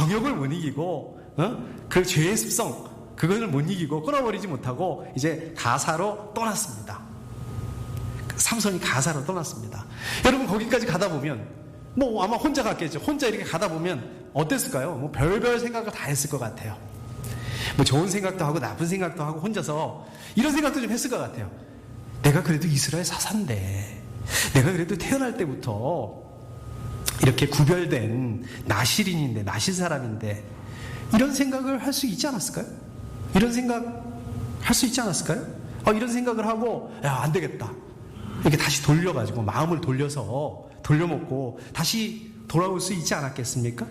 정욕을 못 이기고, 그 죄의 습성, 그것을 못 이기고 끊어버리지 못하고 이제 가사로 떠났습니다. 삼손이 가사로 떠났습니다. 여러분, 거기까지 가다 보면, 뭐 아마 혼자 갔겠죠. 혼자 이렇게 가다 보면 어땠을까요? 뭐 별별 생각을 다 했을 것 같아요. 뭐 좋은 생각도 하고 나쁜 생각도 하고 혼자서 이런 생각도 좀 했을 것 같아요. 내가 그래도 이스라엘 사사인데, 내가 그래도 태어날 때부터 이렇게 구별된 나실인인데, 나실 사람인데, 이런 생각을 할 수 있지 않았을까요? 이런 생각 할 수 있지 않았을까요? 이런 생각을 하고, 야, 안 되겠다. 이렇게 다시 돌려가지고, 마음을 돌려서, 돌려먹고, 다시 돌아올 수 있지 않았겠습니까?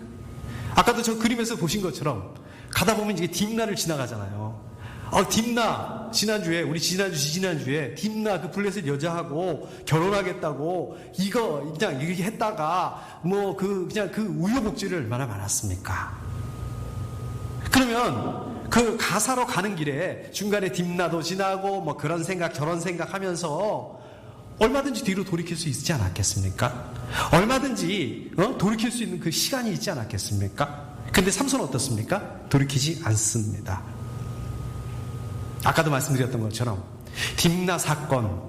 아까도 저 그림에서 보신 것처럼, 가다 보면 이게 딥나를 지나가잖아요. 딥나, 지난주에 딥나 그 블레셋 여자하고 결혼하겠다고 이거 그냥 이렇게 했다가 그냥 그 우여곡절이 얼마나 많았습니까? 그러면 그 가사로 가는 길에 중간에 딥나도 지나고 뭐 그런 생각 저런 생각 하면서 얼마든지 뒤로 돌이킬 수 있지 않았겠습니까? 얼마든지 돌이킬 수 있는 그 시간이 있지 않았겠습니까? 근데 삼손은 어떻습니까? 돌이키지 않습니다. 아까도 말씀드렸던 것처럼 딥나 사건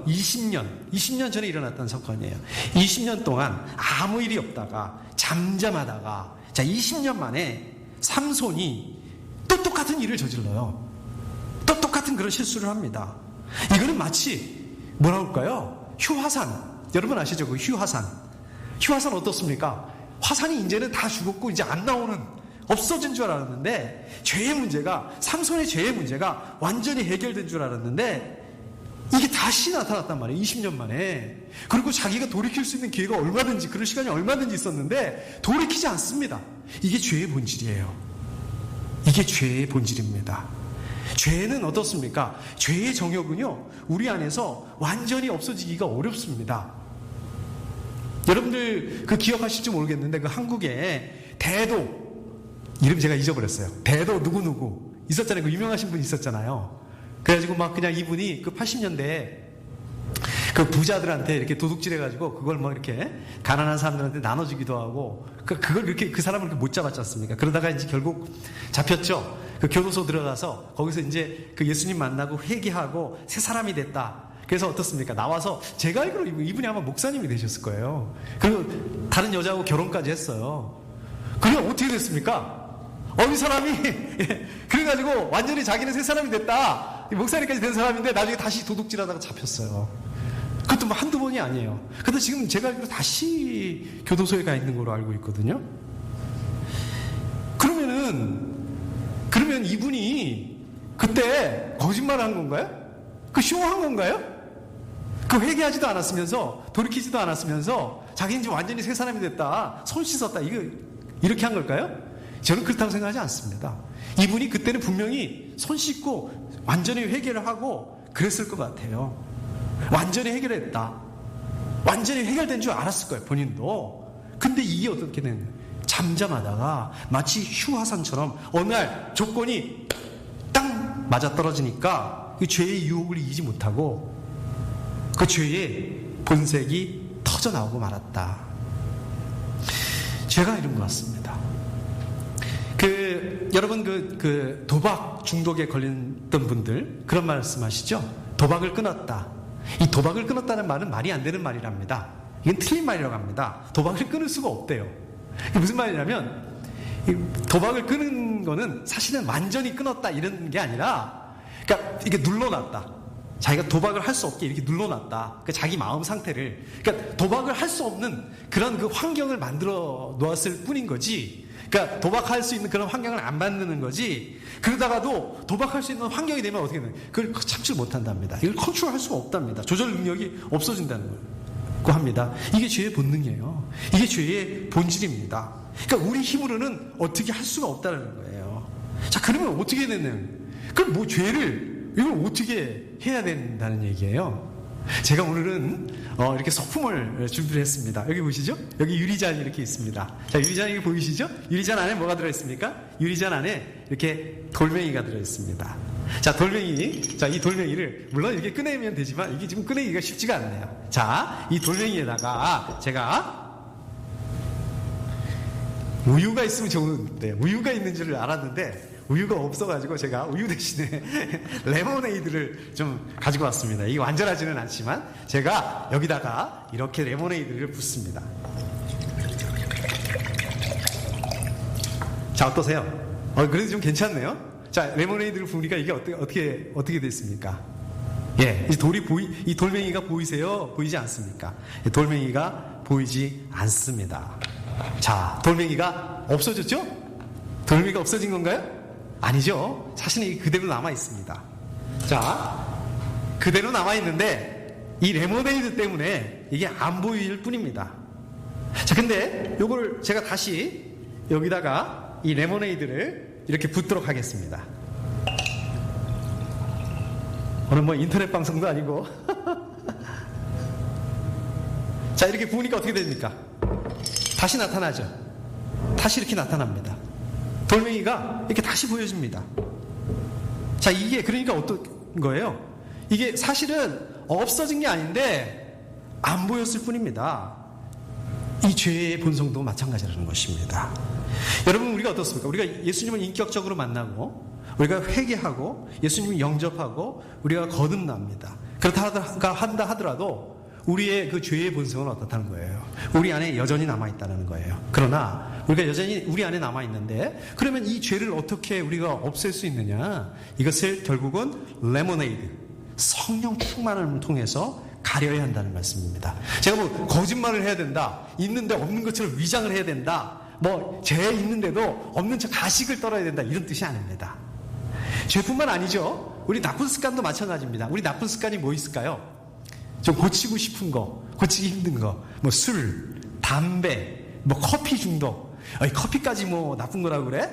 20년 전에 일어났던 사건이에요. 20년 동안 아무 일이 없다가 잠잠하다가 20년 만에 삼손이 또 똑같은 일을 저질러요. 또 똑같은 그런 실수를 합니다. 이거는 마치 뭐라고 할까요? 휴화산, 여러분 아시죠? 그 휴화산 어떻습니까? 화산이 이제는 다 죽었고 이제 안 나오는, 없어진 줄 알았는데, 삼손의 죄의 문제가 완전히 해결된 줄 알았는데, 이게 다시 나타났단 말이에요. 20년 만에. 그리고 자기가 돌이킬 수 있는 기회가 얼마든지, 그럴 시간이 얼마든지 있었는데 돌이키지 않습니다. 이게 죄의 본질이에요. 이게 죄의 본질입니다. 죄는 어떻습니까? 죄의 정욕은요, 우리 안에서 완전히 없어지기가 어렵습니다. 여러분들 그 기억하실지 모르겠는데, 그 한국에 대도, 이름 제가 잊어버렸어요. 대도 누구누구 있었잖아요. 그 유명하신 분 있었잖아요. 그래가지고 막 그냥 이분이 그 80년대에 그 부자들한테 이렇게 도둑질해가지고 그걸 뭐 이렇게 가난한 사람들한테 나눠주기도 하고, 그걸 이렇게 그 사람을 이렇게 못 잡았지 않습니까? 그러다가 이제 결국 잡혔죠. 그 교도소 들어가서 거기서 이제 그 예수님 만나고 회개하고 새 사람이 됐다. 그래서 어떻습니까? 나와서, 제가 알기로 이분이 아마 목사님이 되셨을 거예요. 그리고 다른 여자하고 결혼까지 했어요. 그럼 어떻게 됐습니까? 이 사람이 그래가지고 완전히 자기는 새 사람이 됐다. 목사님까지 된 사람인데 나중에 다시 도둑질하다가 잡혔어요. 그것도 뭐 한두 번이 아니에요. 근데 지금 제가 알기로 다시 교도소에 가 있는 걸로 알고 있거든요. 그러면 이분이 그때 거짓말을 한 건가요? 쇼한 건가요? 회개하지도 않았으면서, 돌이키지도 않았으면서 자기는 이제 완전히 새 사람이 됐다, 손 씻었다, 이렇게 한 걸까요? 저는 그렇다고 생각하지 않습니다. 이분이 그때는 분명히 손 씻고 완전히 회개를 하고 그랬을 것 같아요. 완전히 해결했다, 완전히 해결된 줄 알았을 거예요, 본인도. 근데 이게 어떻게 된 거예요? 잠잠하다가 마치 휴화산처럼 어느 날 조건이 딱 맞아떨어지니까 그 죄의 유혹을 이기지 못하고 그 죄의 본색이 터져나오고 말았다. 죄가 이런 것 같습니다. 여러분 그 도박 중독에 걸렸던 분들 그런 말씀 하시죠? 도박을 끊었다. 이 도박을 끊었다는 말은 말이 안 되는 말이랍니다. 이건 틀린 말이라고 합니다. 도박을 끊을 수가 없대요. 이게 무슨 말이냐면, 도박을 끊은 거는 사실은 완전히 끊었다 이런 게 아니라, 그러니까 이게 눌러놨다. 자기가 도박을 할 수 없게 이렇게 눌러놨다. 그러니까 자기 마음 상태를, 그러니까 도박을 할 수 없는 그런 그 환경을 만들어 놓았을 뿐인 거지. 그러니까 도박할 수 있는 그런 환경을 안 만드는 거지. 그러다가도 도박할 수 있는 환경이 되면 어떻게 되나요? 그걸 참지 못한답니다. 이걸 컨트롤할 수가 없답니다. 조절 능력이 없어진다는 거 합니다. 이게 죄의 본능이에요. 이게 죄의 본질입니다. 그러니까 우리 힘으로는 어떻게 할 수가 없다는 거예요. 자, 그러면 어떻게 되는? 그럼 뭐 죄를 이걸 어떻게 해야 된다는 얘기예요. 제가 오늘은 이렇게 소품을 준비를 했습니다. 여기 보시죠? 여기 유리잔이 이렇게 있습니다. 자, 유리잔이 보이시죠? 유리잔 안에 뭐가 들어있습니까? 유리잔 안에 이렇게 돌멩이가 들어있습니다. 자, 이 돌멩이를 물론 이렇게 꺼내면 되지만 이게 지금 꺼내기가 쉽지가 않네요. 자, 이 돌멩이에다가 제가 우유가 있으면 좋은데, 우유가 있는 줄 알았는데 우유가 없어가지고 제가 우유 대신에 레모네이드를 좀 가지고 왔습니다. 이게 완전하지는 않지만 제가 여기다가 이렇게 레모네이드를 붓습니다. 자, 어떠세요? 그래도 좀 괜찮네요. 자, 레모네이드를 부으니까 이게 어떻게 됐습니까? 예, 이 돌멩이가 보이세요? 보이지 않습니까? 돌멩이가 보이지 않습니다. 자, 돌멩이가 없어졌죠? 돌멩이가 없어진 건가요? 아니죠. 사실은 이게 그대로 남아 있습니다. 자, 그대로 남아 있는데 이 레모네이드 때문에 이게 안 보일 뿐입니다. 자, 근데 요거를 제가 다시 여기다가 이 레모네이드를 이렇게 붓도록 하겠습니다. 오늘 뭐 인터넷 방송도 아니고. 자, 이렇게 부으니까 어떻게 됩니까? 다시 나타나죠. 다시 이렇게 나타납니다. 돌멩이가 이렇게 다시 보여집니다. 자, 이게 그러니까 어떤 거예요? 이게 사실은 없어진 게 아닌데 안 보였을 뿐입니다. 이 죄의 본성도 마찬가지라는 것입니다. 여러분, 우리가 어떻습니까? 우리가 예수님을 인격적으로 만나고 우리가 회개하고 예수님을 영접하고 우리가 거듭납니다. 그렇다 한다 하더라도 우리의 그 죄의 본성은 어떻다는 거예요? 우리 안에 여전히 남아있다는 거예요. 그러나 우리가 여전히 우리 안에 남아있는데 그러면 이 죄를 어떻게 우리가 없앨 수 있느냐? 이것을 결국은 레모네이드, 성령 충만을 통해서 가려야 한다는 말씀입니다. 제가 뭐 거짓말을 해야 된다, 있는데 없는 것처럼 위장을 해야 된다, 뭐 죄 있는데도 없는 척 가식을 떨어야 된다, 이런 뜻이 아닙니다. 죄뿐만 아니죠. 우리 나쁜 습관도 마찬가지입니다. 우리 나쁜 습관이 뭐 있을까요? 좀 고치고 싶은 거, 고치기 힘든 거, 뭐 술, 담배, 뭐 커피 중독. 커피까지 뭐 나쁜 거라고 그래?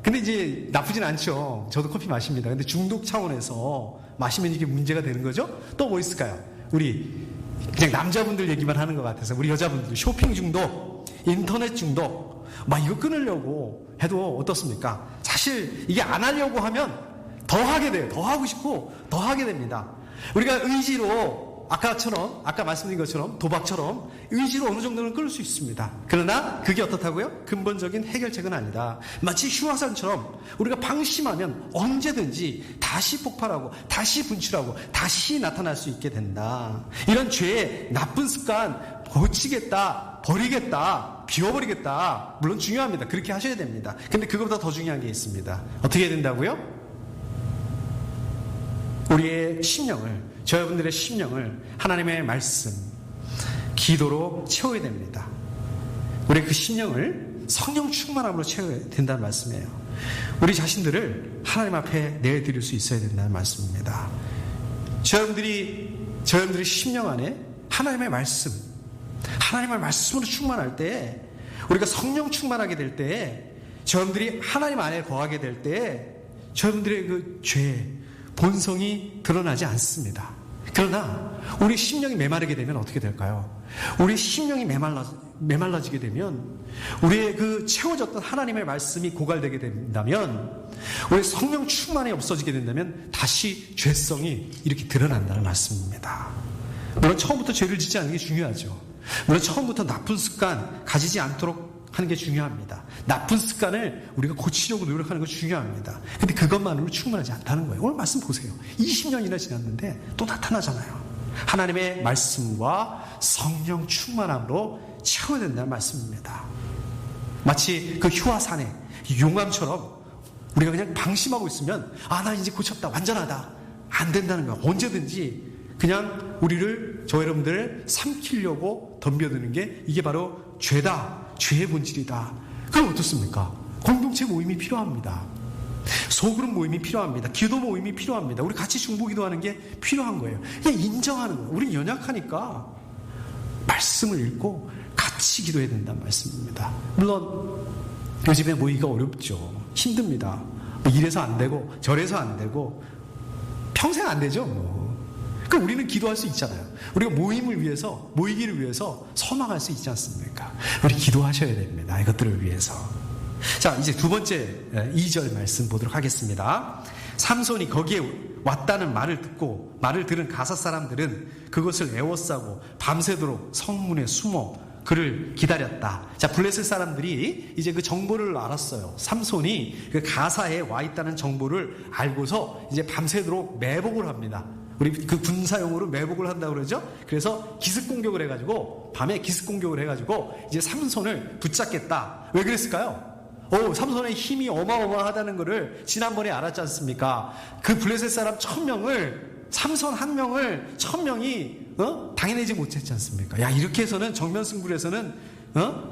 근데 이제 나쁘진 않죠. 저도 커피 마십니다. 근데 중독 차원에서 마시면 이게 문제가 되는 거죠? 또 뭐 있을까요? 우리 그냥 남자분들 얘기만 하는 것 같아서 우리 여자분들 쇼핑 중독, 인터넷 중독, 막 이거 끊으려고 해도 어떻습니까? 사실 이게 안 하려고 하면 더 하게 돼요. 더 하고 싶고 더 하게 됩니다. 우리가 의지로 아까 말씀드린 것처럼 도박처럼 의지로 어느 정도는 끊을 수 있습니다. 그러나 그게 어떻다고요? 근본적인 해결책은 아니다. 마치 휴화산처럼 우리가 방심하면 언제든지 다시 폭발하고 다시 분출하고 다시 나타날 수 있게 된다. 이런 죄의 나쁜 습관 고치겠다, 버리겠다, 비워버리겠다, 물론 중요합니다. 그렇게 하셔야 됩니다. 근데 그것보다 더 중요한 게 있습니다. 어떻게 해야 된다고요? 우리의 심령을, 저여러분들의 심령을 하나님의 말씀, 기도로 채워야 됩니다. 우리 그 심령을 성령 충만함으로 채워야 된다는 말씀이에요. 우리 자신들을 하나님 앞에 내드릴 수 있어야 된다는 말씀입니다. 저여러분들의 심령 안에 하나님의 말씀으로 충만할 때, 우리가 성령 충만하게 될 때, 저여러분들이 하나님 안에 거하게 될 때, 저여러분들의 그 죄, 본성이 드러나지 않습니다. 그러나 우리 심령이 메마르게 되면 어떻게 될까요? 우리 심령이 메말라지게 되면, 우리의 그 채워졌던 하나님의 말씀이 고갈되게 된다면, 우리 성령 충만이 없어지게 된다면 다시 죄성이 이렇게 드러난다는 말씀입니다. 물론 처음부터 죄를 짓지 않는 게 중요하죠. 물론 처음부터 나쁜 습관 가지지 않도록 하는 게 중요합니다. 나쁜 습관을 우리가 고치려고 노력하는 거 중요합니다. 근데 그것만으로 충분하지 않다는 거예요. 오늘 말씀 보세요. 20년이나 지났는데 또 나타나잖아요. 하나님의 말씀과 성령 충만함으로 채워야 된다는 말씀입니다. 마치 그 휴화산의 용암처럼 우리가 그냥 방심하고 있으면 나 이제 고쳤다, 완전하다, 안 된다는 거야. 언제든지 그냥 우리를, 저 여러분들을 삼키려고 덤벼드는 게 이게 바로 죄다, 죄의 본질이다. 그럼 어떻습니까? 공동체 모임이 필요합니다. 소그룹 모임이 필요합니다. 기도 모임이 필요합니다. 우리 같이 중보기도하는 게 필요한 거예요. 그냥 인정하는 거예요. 우린 연약하니까 말씀을 읽고 같이 기도해야 된다는 말씀입니다. 물론 요즘에 모이기가 어렵죠. 힘듭니다. 이래서 안 되고 저래서 안 되고 평생 안 되죠. 그러니까 우리는 기도할 수 있잖아요. 우리가 모임을 위해서, 모이기를 위해서 소망할 수 있지 않습니까? 우리 기도하셔야 됩니다. 이것들을 위해서. 자, 이제 두 번째 2절 말씀 보도록 하겠습니다. 삼손이 거기에 왔다는 말을 듣고 말을 들은 가사 사람들은 그것을 애워싸고 밤새도록 성문에 숨어 그를 기다렸다. 자, 블레셋 사람들이 이제 그 정보를 알았어요. 삼손이 그 가사에 와 있다는 정보를 알고서 이제 밤새도록 매복을 합니다. 우리 그 군사용으로 매복을 한다고 그러죠? 그래서 기습 공격을 해가지고, 밤에 기습 공격을 해가지고 이제 삼손을 붙잡겠다. 왜 그랬을까요? 삼손의 힘이 어마어마하다는 것을 지난번에 알았지 않습니까? 그 블레셋 사람 1000명을, 삼손 한 명을 1000명이 당해내지 못했지 않습니까? 야, 이렇게 해서는 정면 승부에서는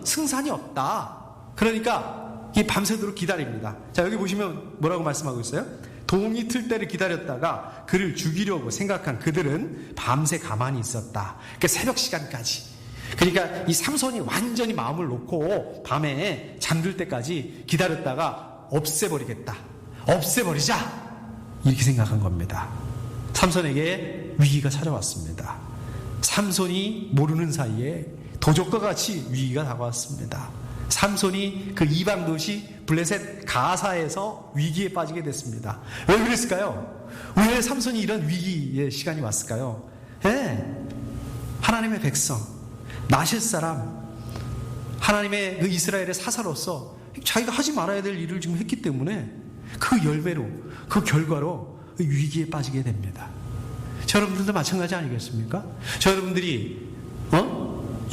승산이 없다. 그러니까 이 밤새도록 기다립니다. 자, 여기 보시면 뭐라고 말씀하고 있어요? 동이 틀 때를 기다렸다가 그를 죽이려고 생각한 그들은 밤새 가만히 있었다. 그러니까 새벽 시간까지. 그러니까 이 삼손이 완전히 마음을 놓고 밤에 잠들 때까지 기다렸다가 없애버리겠다. 없애버리자. 이렇게 생각한 겁니다. 삼손에게 위기가 찾아왔습니다. 삼손이 모르는 사이에 도적과 같이 위기가 다가왔습니다. 삼손이 그 이방 도시 블레셋 가사에서 위기에 빠지게 됐습니다. 왜 그랬을까요? 왜 삼손이 이런 위기의 시간이 왔을까요? 하나님의 백성, 나실 사람, 하나님의 그 이스라엘의 사사로서 자기가 하지 말아야 될 일을 지금 했기 때문에 그 열매로, 그 결과로 위기에 빠지게 됩니다. 저 여러분들도 마찬가지 아니겠습니까? 저 여러분들이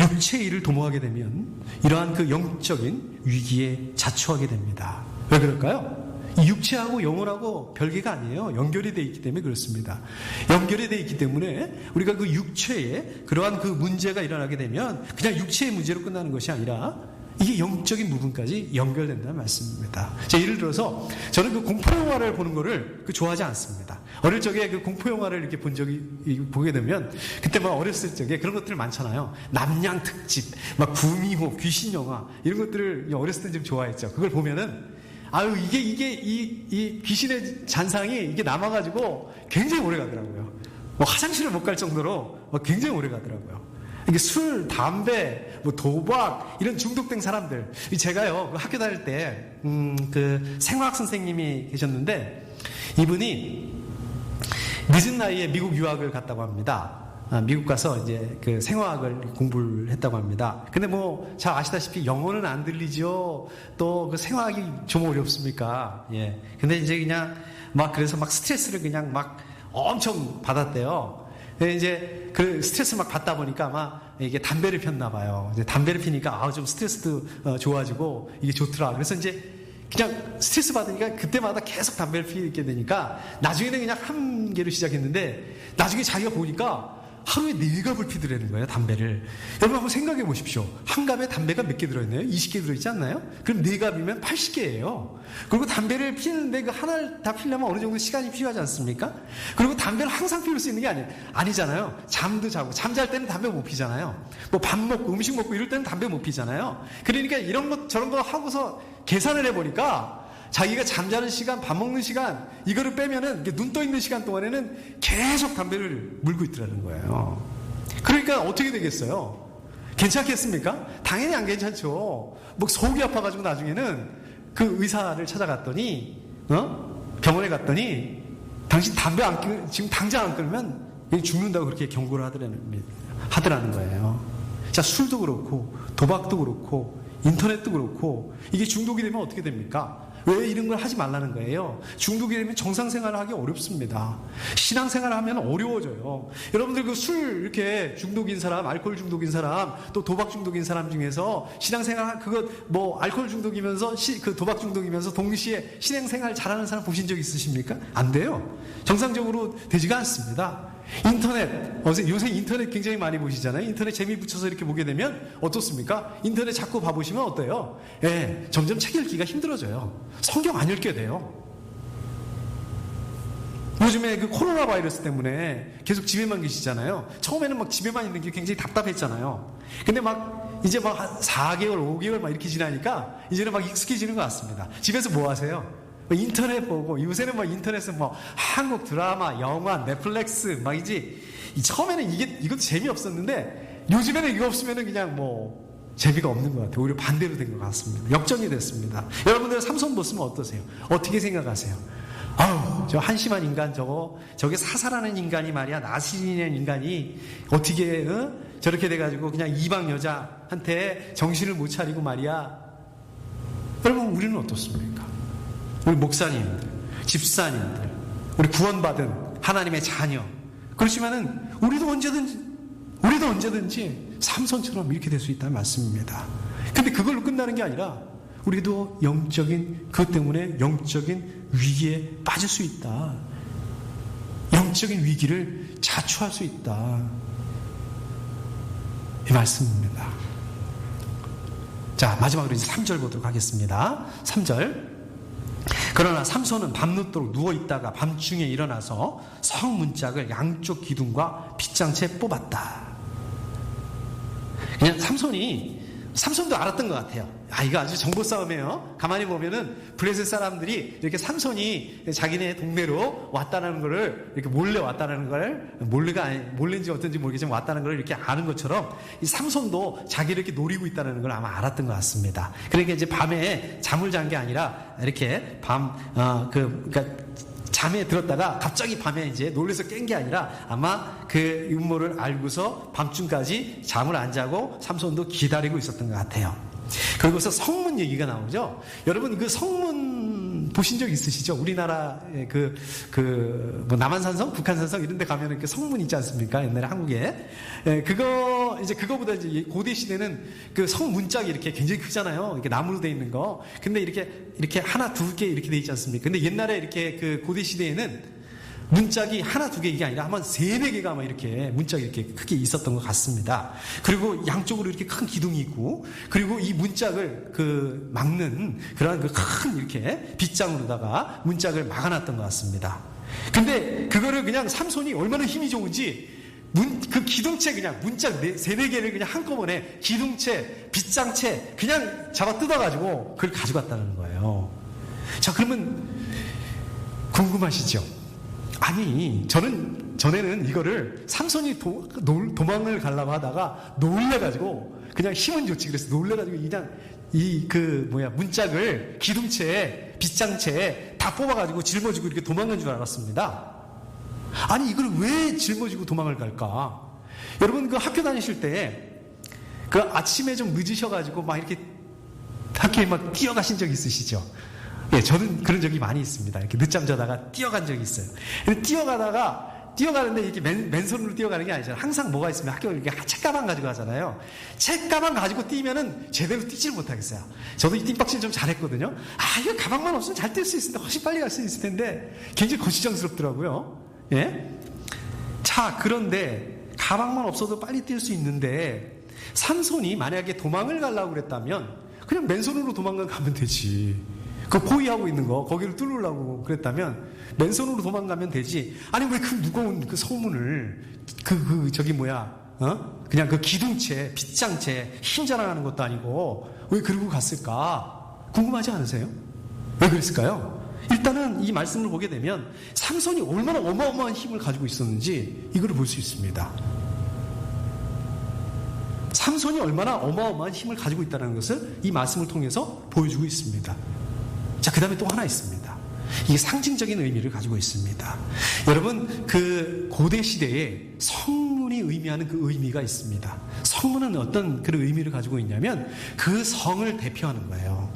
육체의 일을 도모하게 되면 이러한 그 영적인 위기에 자초하게 됩니다. 왜 그럴까요? 이 육체하고 영혼하고 별개가 아니에요. 연결이 되어 있기 때문에 그렇습니다. 연결이 되어 있기 때문에 우리가 그 육체에 그러한 그 문제가 일어나게 되면 그냥 육체의 문제로 끝나는 것이 아니라 이게 영적인 부분까지 연결된다는 말씀입니다. 자, 예를 들어서 저는 그 공포영화를 보는 거를 좋아하지 않습니다. 어릴 적에 그 공포영화를 이렇게 보게 되면 그때 막 어렸을 적에 그런 것들 많잖아요. 남양 특집, 막 구미호, 귀신영화 이런 것들을 어렸을 때 좀 좋아했죠. 그걸 보면은 이 귀신의 잔상이 이게 남아가지고 굉장히 오래 가더라고요. 화장실을 못 갈 정도로 굉장히 오래 가더라고요. 이게 술, 담배, 도박, 이런 중독된 사람들. 제가요, 학교 다닐 때, 그 생화학 선생님이 계셨는데, 이분이 늦은 나이에 미국 유학을 갔다고 합니다. 미국 가서 이제 그 생화학을 공부를 했다고 합니다. 근데 잘 아시다시피 영어는 안 들리죠. 또 그 생화학이 좀 어렵습니까? 예. 근데 이제 그냥 그래서 스트레스를 그냥 엄청 받았대요. 이제 그 스트레스 받다 보니까 아마 이게 담배를 폈나 봐요. 이제 담배를 피니까 좀 스트레스도 좋아지고 이게 좋더라. 그래서 이제 그냥 스트레스 받으니까 그때마다 계속 담배를 피게 되니까 나중에는 그냥 한 개로 시작했는데 나중에 자기가 보니까 하루에 4갑을 피더라는 거예요, 담배를. 여러분 한번 생각해 보십시오. 한 갑에 담배가 몇 개 들어있나요? 20개 들어있지 않나요? 그럼 4갑이면 80개예요. 그리고 담배를 피우는데 그 하나를 다 피려면 어느 정도 시간이 필요하지 않습니까? 그리고 담배를 항상 피울 수 있는 게 아니잖아요. 잠도 자고, 잠잘 때는 담배 못 피잖아요. 밥 먹고, 음식 먹고 이럴 때는 담배 못 피잖아요. 그러니까 이런 것, 저런 거 하고서 계산을 해보니까 자기가 잠자는 시간, 밥 먹는 시간, 이거를 빼면은 눈 떠 있는 시간 동안에는 계속 담배를 물고 있더라는 거예요. 그러니까 어떻게 되겠어요? 괜찮겠습니까? 당연히 안 괜찮죠. 속이 아파가지고 나중에는 그 의사를 찾아갔더니, 병원에 갔더니, 당신 담배 지금 당장 안 끊으면 죽는다고 그렇게 경고를 하더라는 거예요. 자, 술도 그렇고, 도박도 그렇고, 인터넷도 그렇고, 이게 중독이 되면 어떻게 됩니까? 왜 이런 걸 하지 말라는 거예요? 중독이 되면 정상생활을 하기 어렵습니다. 신앙생활을 하면 어려워져요. 여러분들 그 술 이렇게 중독인 사람, 알코올 중독인 사람, 또 도박 중독인 사람 중에서 신앙생활, 알코올 중독이면서, 그 도박 중독이면서 동시에 신앙생활 잘하는 사람 보신 적 있으십니까? 안 돼요. 정상적으로 되지가 않습니다. 인터넷, 요새 인터넷 굉장히 많이 보시잖아요. 인터넷 재미 붙여서 이렇게 보게 되면 어떻습니까? 인터넷 자꾸 봐보시면 어때요? 예, 점점 책 읽기가 힘들어져요. 성경 안 읽게 돼요. 요즘에 그 코로나 바이러스 때문에 계속 집에만 계시잖아요. 처음에는 집에만 있는 게 굉장히 답답했잖아요. 근데 이제 4개월, 5개월 이렇게 지나니까 이제는 익숙해지는 것 같습니다. 집에서 뭐 하세요? 인터넷 보고, 요새는 인터넷은 한국 드라마, 영화, 넷플릭스, 이제, 처음에는 이것도 재미없었는데, 요즘에는 이거 없으면은 그냥 재미가 없는 것 같아요. 오히려 반대로 된 것 같습니다. 역전이 됐습니다. 여러분들 삼손 보시면 어떠세요? 어떻게 생각하세요? 저 한심한 인간 저게 사사라는 인간이 말이야, 나시리는 인간이 어떻게, 저렇게 돼가지고 그냥 이방 여자한테 정신을 못 차리고 말이야. 여러분, 우리는 어떻습니까? 우리 목사님들, 집사님들, 우리 구원받은 하나님의 자녀. 그렇지만은 우리도 언제든지 삼손처럼 이렇게 될 수 있다는 말씀입니다. 근데 그걸로 끝나는 게 아니라 우리도 그것 때문에 영적인 위기에 빠질 수 있다. 영적인 위기를 자초할 수 있다. 이 말씀입니다. 자, 마지막으로 이제 3절 보도록 하겠습니다. 3절. 그러나 삼손은 밤늦도록 누워있다가 밤중에 일어나서 성 문짝을 양쪽 기둥과 빗장채 뽑았다. 그냥 삼손도 알았던 것 같아요. 이거 아주 정보 싸움이에요. 가만히 보면은 블레셋 사람들이 이렇게 삼손이 자기네 동네로 왔다는 거를, 이렇게 몰래 왔다는 걸, 몰래인지 어떤지 모르겠지만 왔다는 걸 이렇게 아는 것처럼 이 삼손도 자기를 이렇게 노리고 있다는 걸 아마 알았던 것 같습니다. 그러니까 이제 밤에 잠을 잔 게 아니라 이렇게 그러니까 잠에 들었다가 갑자기 밤에 이제 놀래서 깬 게 아니라 아마 그 음모를 알고서 밤중까지 잠을 안 자고 삼손도 기다리고 있었던 것 같아요. 그리고서 성문 얘기가 나오죠. 여러분, 그 성문 보신 적 있으시죠? 우리나라의 뭐 남한산성, 북한산성 이런 데 가면 이렇게 성문 있지 않습니까? 옛날에 한국에. 그거보다 이제 고대 시대는 그 성문짝이 이렇게 굉장히 크잖아요. 이렇게 나무로 돼 있는 거. 근데 이렇게 하나, 두 개 이렇게 돼 있지 않습니까? 근데 옛날에 이렇게 그 고대 시대에는 문짝이 하나, 두 개 이게 아니라 한 3-4개가 아마 이렇게 문짝이 이렇게 크게 있었던 것 같습니다. 그리고 양쪽으로 이렇게 큰 기둥이 있고, 그리고 이 문짝을 막는 그런 큰 이렇게 빗장으로다가 문짝을 막아놨던 것 같습니다. 근데 그거를 그냥 삼손이 얼마나 힘이 좋은지 그 기둥채 그냥 문짝 3-4개를 그냥 한꺼번에 기둥채, 빗장채 그냥 잡아 뜯어가지고 그걸 가져갔다는 거예요. 자, 그러면 궁금하시죠? 아니, 전에는 이거를 삼손이 도망을 가려고 하다가 놀래가지고, 그냥 힘은 좋지. 그래서 놀래가지고 그냥 문짝을 기둥채, 빗장채 다 뽑아가지고 짊어지고 이렇게 도망간 줄 알았습니다. 아니, 이걸 왜 짊어지고 도망을 갈까? 여러분, 그 학교 다니실 때, 그 아침에 좀 늦으셔가지고 막 이렇게 학교에 막 뛰어가신 적 있으시죠? 예, 저는 그런 적이 많이 있습니다. 이렇게 늦잠 자다가 뛰어간 적이 있어요. 뛰어가는데 이렇게 맨손으로 뛰어가는 게 아니잖아요. 항상 뭐가 있으면 학교 이렇게 책가방 가지고 가잖아요. 책가방 가지고 뛰면은 제대로 뛰지를 못하겠어요. 저도 이 띵박질 좀 잘했거든요. 이거 가방만 없으면 잘 뛸 수 있을 텐데, 훨씬 빨리 갈 수 있을 텐데, 굉장히 거시장스럽더라고요. 예? 자, 그런데 가방만 없어도 빨리 뛸 수 있는데, 삼손이 만약에 도망을 가려고 그랬다면, 그냥 맨손으로 도망가면 되지. 그 포위하고 있는 거, 거기를 뚫으려고 그랬다면, 맨손으로 도망가면 되지. 아니, 왜 그 무거운 그 성문을, 그냥 그 기둥채, 빗장채, 힘 자랑하는 것도 아니고, 왜 그러고 갔을까? 궁금하지 않으세요? 왜 그랬을까요? 일단은 이 말씀을 보게 되면, 삼손이 얼마나 어마어마한 힘을 가지고 있었는지, 이거를 볼 수 있습니다. 삼손이 얼마나 어마어마한 힘을 가지고 있다는 것을 이 말씀을 통해서 보여주고 있습니다. 자, 그 다음에 또 하나 있습니다. 이게 상징적인 의미를 가지고 있습니다. 여러분, 그 고대 시대에 성문이 의미하는 그 의미가 있습니다. 성문은 어떤 그런 의미를 가지고 있냐면 그 성을 대표하는 거예요.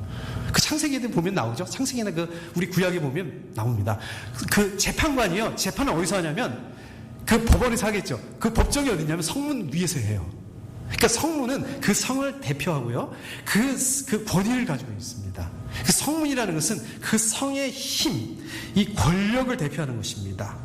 그 창세기에 보면 나오죠. 창세기나 우리 구약에 보면 나옵니다. 그 재판관이요. 재판을 어디서 하냐면 그 법원에서 하겠죠. 그 법정이 어디냐면 성문 위에서 해요. 그러니까 성문은 그 성을 대표하고요. 그 권위를 가지고 있습니다. 그 성문이라는 것은 그 성의 힘, 이 권력을 대표하는 것입니다.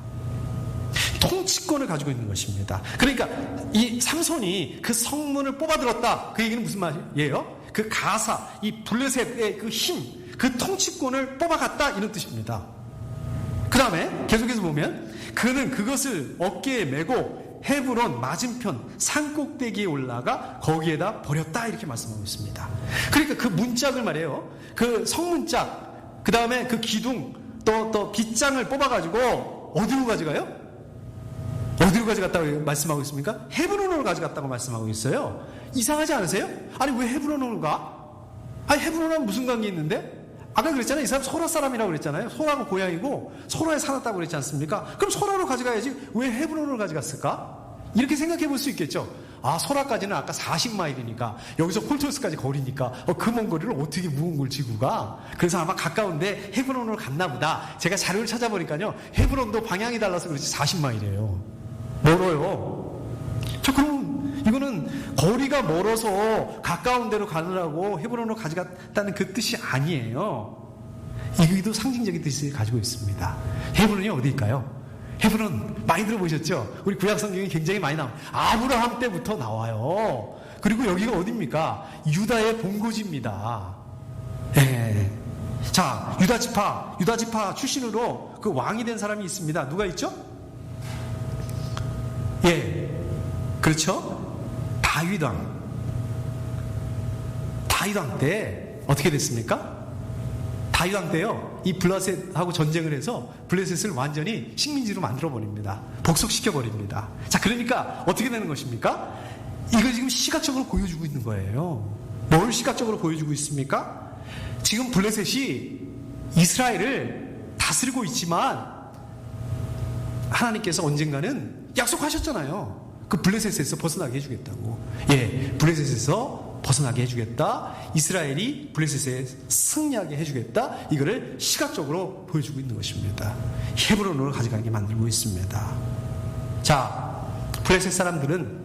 통치권을 가지고 있는 것입니다. 그러니까 이 삼손이 그 성문을 뽑아들었다. 그 얘기는 무슨 말이에요? 그 가사, 이 블레셋의 그 힘, 그 통치권을 뽑아갔다 이런 뜻입니다. 그 다음에 계속해서 보면 그는 그것을 어깨에 메고 헤브론 맞은편 산꼭대기에 올라가 거기에다 버렸다 이렇게 말씀하고 있습니다. 그러니까 그 문짝을 말이에요. 그 성문짝, 그 다음에 그 기둥, 또 빗장을 뽑아가지고 어디로 가져가요? 어디로 가져갔다고 말씀하고 있습니까? 헤브론으로 가져갔다고 말씀하고 있어요. 이상하지 않으세요? 아니, 왜 헤브론으로 가? 아니, 헤브론하고 무슨 관계 있는데? 아까 그랬잖아요. 이 사람 소라 사람이라고 그랬잖아요. 소라가 고향이고 소라에 살았다고 그랬지 않습니까? 그럼 소라로 가져가야지 왜 헤브론으로 가져갔을까? 이렇게 생각해 볼 수 있겠죠. 소라까지는 아까 40마일이니까 여기서 폴토스까지 거리니까 그 먼 거리를 어떻게 무거운 걸 지고 가? 그래서 아마 가까운데 헤브론으로 갔나 보다. 제가 자료를 찾아보니까요, 헤브론도 방향이 달라서 그렇지 40마일이에요. 멀어요. 자, 그럼 이거는 거리가 멀어서 가까운 데로 가느라고 헤브론으로 가져갔다는 그 뜻이 아니에요. 이것도 상징적인 뜻을 가지고 있습니다. 헤브론이 어디일까요? 헤브론 많이 들어보셨죠? 우리 구약 성경에 굉장히 많이 나와요. 아브라함 때부터 나와요. 그리고 여기가 어디입니까? 유다의 본고지입니다. 예. 자, 유다 지파 출신으로 그 왕이 된 사람이 있습니다. 누가 있죠? 예, 그렇죠? 다윗 왕 때 어떻게 됐습니까? 다윗 왕 때요, 이 블레셋하고 전쟁을 해서 블레셋을 완전히 식민지로 만들어버립니다. 복속시켜버립니다. 자, 그러니까 어떻게 되는 것입니까? 이걸 지금 시각적으로 보여주고 있는 거예요. 뭘 시각적으로 보여주고 있습니까? 지금 블레셋이 이스라엘을 다스리고 있지만 하나님께서 언젠가는 약속하셨잖아요. 그 블레셋에서 벗어나게 해주겠다고. 예, 블레셋에서 벗어나게 해주겠다. 이스라엘이 블레셋에 승리하게 해주겠다. 이거를 시각적으로 보여주고 있는 것입니다. 헤브론으로 가져가게 만들고 있습니다. 자, 블레셋 사람들은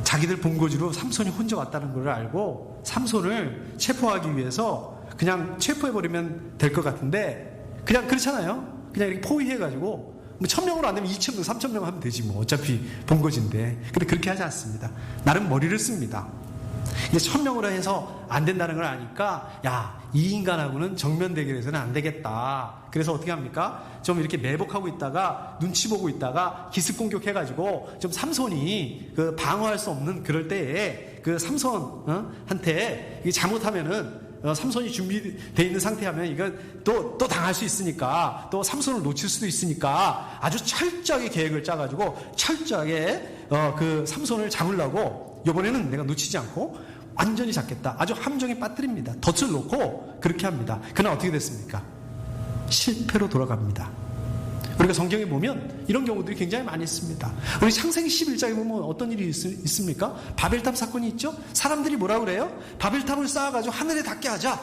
자기들 본거지로 삼손이 혼자 왔다는 걸 알고 삼손을 체포하기 위해서 그냥 체포해버리면 될 것 같은데, 그냥 그렇잖아요. 그냥 이렇게 포위해가지고 뭐 1000명으로 안 되면 2000명, 3000명 하면 되지 뭐. 어차피 본거지인데. 근데 그렇게 하지 않습니다. 나름 머리를 씁니다. 이제 1000명으로 해서 안 된다는 걸 아니까, 야, 이 인간하고는 정면 대결해서는 안 되겠다. 그래서 어떻게 합니까? 좀 이렇게 매복하고 있다가 눈치 보고 있다가 기습 공격해가지고 좀 삼손이 그 방어할 수 없는 그럴 때에 그 삼손한테 이게 잘못하면은 삼손이 준비되어 있는 상태하면 이건 또 당할 수 있으니까, 또 삼손을 놓칠 수도 있으니까 아주 철저하게 계획을 짜가지고 철저하게 그 삼손을 잡으려고 이번에는 내가 놓치지 않고 완전히 잡겠다. 아주 함정에 빠뜨립니다. 덫을 놓고 그렇게 합니다. 그러나 어떻게 됐습니까? 실패로 돌아갑니다. 우리가 성경에 보면 이런 경우들이 굉장히 많이 있습니다. 우리 창세기 11장에 보면 어떤 일이 있습니까? 바벨탑 사건이 있죠? 사람들이 뭐라 그래요? 바벨탑을 쌓아가지고 하늘에 닿게 하자.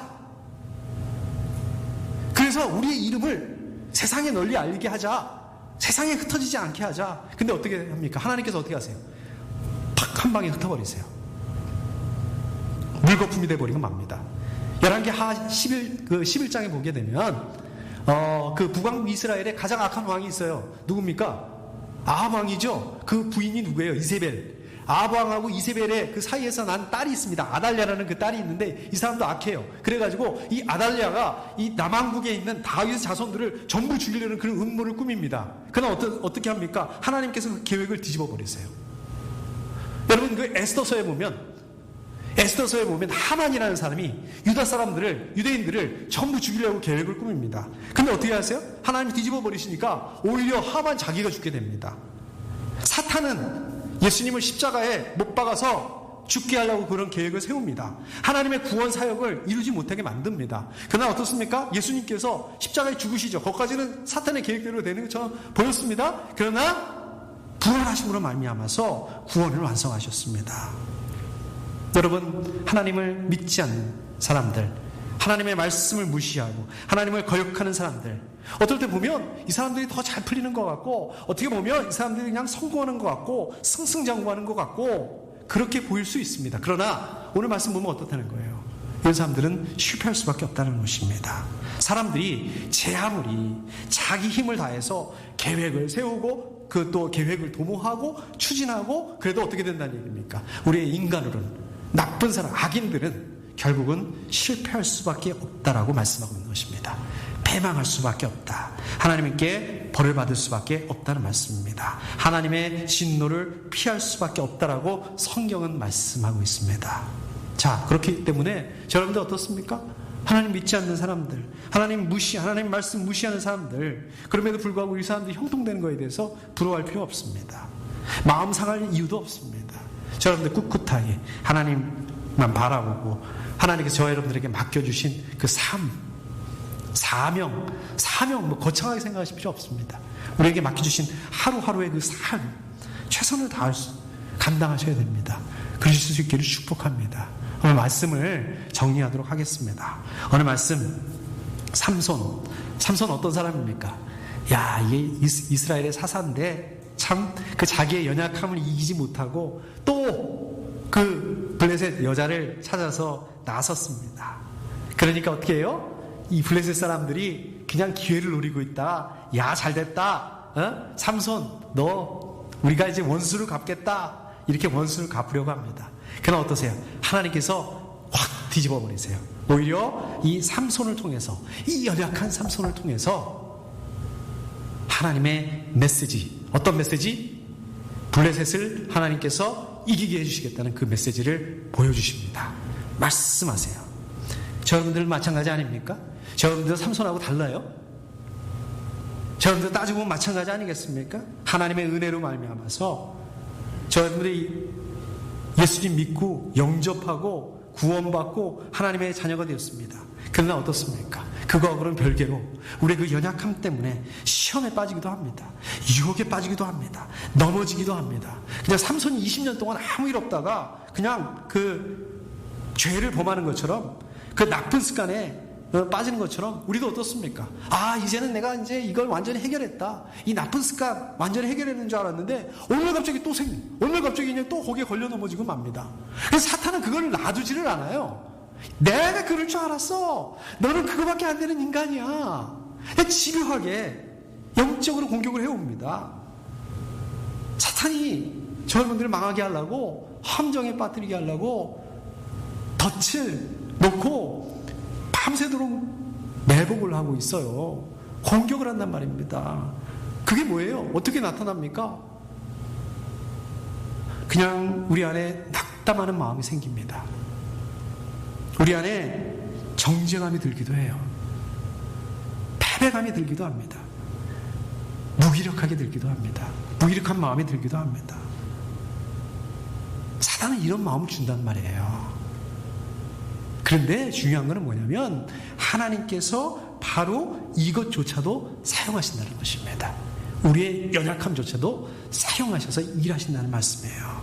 그래서 우리의 이름을 세상에 널리 알리게 하자. 세상에 흩어지지 않게 하자. 근데 어떻게 합니까? 하나님께서 어떻게 하세요? 팍 한 방에 흩어버리세요. 물거품이 돼버리고 맙니다. 열왕기하 11장에 보게 되면 그 북왕국 이스라엘에 가장 악한 왕이 있어요. 누굽니까? 아합 왕이죠. 그 부인이 누구예요? 이세벨. 아합 왕하고 이세벨의 그 사이에서 난 딸이 있습니다. 아달랴라는 그 딸이 있는데 이 사람도 악해요. 그래가지고 이 아달랴가 이 남왕국에 있는 다윗 자손들을 전부 죽이려는 그런 음모를 꾸밉니다. 그러나 어떻게 합니까? 하나님께서 그 계획을 뒤집어 버리세요. 여러분, 그 에스더서에 보면 하만이라는 사람이 유대인들을 전부 죽이려고 계획을 꾸밉니다. 근데 어떻게 하세요? 하나님이 뒤집어 버리시니까 오히려 하만 자기가 죽게 됩니다. 사탄은 예수님을 십자가에 못 박아서 죽게 하려고 그런 계획을 세웁니다. 하나님의 구원 사역을 이루지 못하게 만듭니다. 그러나 어떻습니까? 예수님께서 십자가에 죽으시죠. 거기까지는 사탄의 계획대로 되는 것처럼 보였습니다. 그러나 부활하심으로 말미암아서 구원을 완성하셨습니다. 여러분, 하나님을 믿지 않는 사람들, 하나님의 말씀을 무시하고 하나님을 거역하는 사람들, 어떨 때 보면 이 사람들이 더 잘 풀리는 것 같고, 어떻게 보면 이 사람들이 그냥 성공하는 것 같고 승승장구하는 것 같고 그렇게 보일 수 있습니다. 그러나 오늘 말씀 보면 어떻다는 거예요? 이런 사람들은 실패할 수밖에 없다는 것입니다. 사람들이 제 아무리 자기 힘을 다해서 계획을 세우고 그 또 계획을 도모하고 추진하고 그래도 어떻게 된다는 얘기입니까? 우리의 인간으로는, 나쁜 사람, 악인들은 결국은 실패할 수밖에 없다라고 말씀하고 있는 것입니다. 패망할 수밖에 없다. 하나님께 벌을 받을 수밖에 없다는 말씀입니다. 하나님의 진노를 피할 수밖에 없다라고 성경은 말씀하고 있습니다. 자, 그렇기 때문에 여러분들 어떻습니까? 하나님 믿지 않는 사람들, 하나님 말씀 무시하는 사람들, 그럼에도 불구하고 이 사람들이 형통되는 것에 대해서 부러워할 필요 없습니다. 마음 상할 이유도 없습니다. 여러분들 꿋꿋하게 하나님만 바라보고 하나님께서 저 여러분들에게 맡겨주신 그 사명 뭐 거창하게 생각하실 필요 없습니다. 우리에게 맡겨주신 하루하루의 그 삶, 최선을 다할 수, 감당하셔야 됩니다. 그러실 수 있기를 축복합니다. 오늘 말씀을 정리하도록 하겠습니다. 오늘 말씀, 삼손 어떤 사람입니까? 야, 이게 이스라엘의 사사인데 참 그 자기의 연약함을 이기지 못하고 또 그 블레셋 여자를 찾아서 나섰습니다. 그러니까 어떻게 해요? 이 블레셋 사람들이 그냥 기회를 노리고 있다. 야, 잘됐다. 삼손, 너 우리가 이제 원수를 갚겠다. 이렇게 원수를 갚으려고 합니다. 그러나 어떠세요? 하나님께서 확 뒤집어 버리세요. 오히려 이 삼손을 통해서, 이 연약한 삼손을 통해서 하나님의 메시지, 어떤 메시지? 블레셋을 하나님께서 이기게 해주시겠다는 그 메시지를 보여주십니다. 말씀하세요. 저여러분들 마찬가지 아닙니까? 저여러분들 삼손하고 달라요? 저여러분들 따지고 보면 마찬가지 아니겠습니까? 하나님의 은혜로 말미암아서 저여러분들이 예수님 믿고 영접하고 구원받고 하나님의 자녀가 되었습니다. 그러나 어떻습니까? 그거하고는 별개로 우리의 그 연약함 때문에 시험에 빠지기도 합니다. 유혹에 빠지기도 합니다. 넘어지기도 합니다. 그냥 삼손이 20년 동안 아무 일 없다가 그냥 그 죄를 범하는 것처럼, 그 나쁜 습관에 빠지는 것처럼 우리도 어떻습니까? 아, 이제는 내가 이제 이걸 완전히 해결했다. 이 나쁜 습관 완전히 해결했는 줄 알았는데 오늘 갑자기 또 오늘 갑자기 그냥 또 거기에 걸려 넘어지고 맙니다. 그래서 사탄은 그걸 놔두지를 않아요. 내가 그럴 줄 알았어. 너는 그거밖에 안 되는 인간이야. 집요하게 영적으로 공격을 해옵니다. 사탄이 저여러분들을 망하게 하려고, 함정에 빠뜨리게 하려고 덫을 놓고 밤새도록 매복을 하고 있어요. 공격을 한단 말입니다. 그게 뭐예요? 어떻게 나타납니까? 그냥 우리 안에 낙담하는 마음이 생깁니다. 우리 안에 정죄감이 들기도 해요. 패배감이 들기도 합니다. 무기력하게 들기도 합니다. 무기력한 마음이 들기도 합니다. 사단은 이런 마음을 준단 말이에요. 그런데 중요한 것은 뭐냐면 하나님께서 바로 이것조차도 사용하신다는 것입니다. 우리의 연약함조차도 사용하셔서 일하신다는 말씀이에요.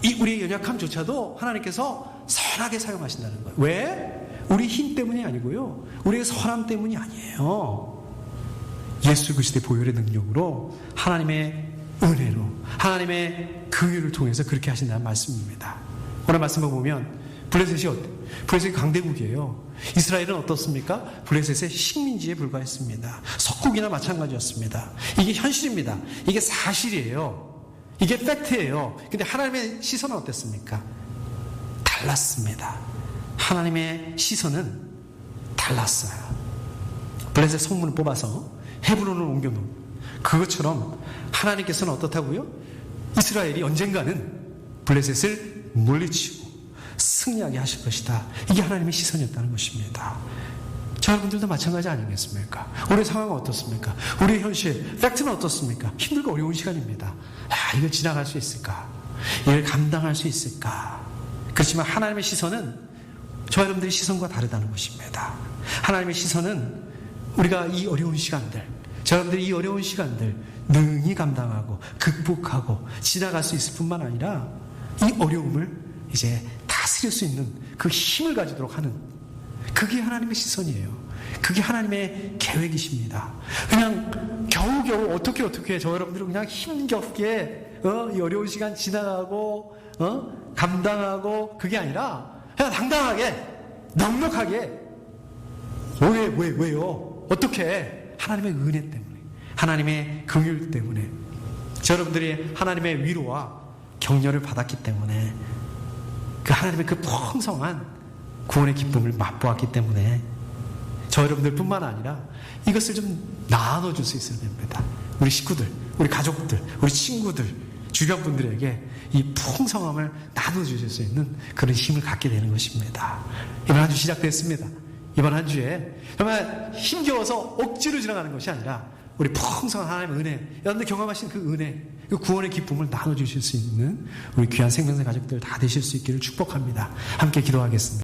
이 우리의 연약함조차도 하나님께서 선하게 사용하신다는 거예요. 왜? 우리 힘 때문이 아니고요. 우리의 선함 때문이 아니에요. 예수 그리스도의 보혈의 능력으로, 하나님의 은혜로, 하나님의 긍휼을 통해서 그렇게 하신다는 말씀입니다. 오늘 말씀을 보면 블레셋이 어때요? 블레셋이 강대국이에요. 이스라엘은 어떻습니까? 블레셋의 식민지에 불과했습니다. 석국이나 마찬가지였습니다. 이게 현실입니다. 이게 사실이에요. 이게 팩트예요. 근데 하나님의 시선은 어땠습니까? 달랐습니다. 하나님의 시선은 달랐어요. 블레셋 성문을 뽑아서 헤브론을 옮겨놓은 그것처럼 하나님께서는 어떻다고요? 이스라엘이 언젠가는 블레셋을 물리치고 승리하게 하실 것이다. 이게 하나님의 시선이었다는 것입니다. 저 여러분들도 마찬가지 아니겠습니까? 우리의 상황은 어떻습니까? 우리의 현실, 팩트는 어떻습니까? 힘들고 어려운 시간입니다. 이걸 지나갈 수 있을까? 이걸 감당할 수 있을까? 그렇지만 하나님의 시선은 저 여러분들의 시선과 다르다는 것입니다. 하나님의 시선은 우리가 이 어려운 시간들, 저 여러분들이 이 어려운 시간들 능히 감당하고 극복하고 지나갈 수 있을 뿐만 아니라 이 어려움을 이제 다스릴 수 있는 그 힘을 가지도록 하는, 그게 하나님의 시선이에요. 그게 하나님의 계획이십니다. 그냥 겨우겨우 어떻게 저 여러분들은 그냥 힘겹게 이 어려운 시간 지나가고 감당하고, 그게 아니라 그냥 당당하게 넉넉하게. 왜요? 어떻게? 하나님의 은혜 때문에, 하나님의 긍휼 때문에, 저 여러분들이 하나님의 위로와 격려를 받았기 때문에, 그 하나님의 그 풍성한 구원의 기쁨을 맛보았기 때문에 저 여러분들 뿐만 아니라 이것을 좀 나눠줄 수 있어야 됩니다. 우리 식구들, 우리 가족들, 우리 친구들, 주변 분들에게 이 풍성함을 나눠주실 수 있는 그런 힘을 갖게 되는 것입니다. 이번 한 주 시작됐습니다. 이번 한 주에 정말 힘겨워서 억지로 지나가는 것이 아니라 우리 풍성한 하나님의 은혜, 여러분들 경험하신 그 은혜, 그 구원의 기쁨을 나눠주실 수 있는 우리 귀한 생명사 가족들 다 되실 수 있기를 축복합니다. 함께 기도하겠습니다.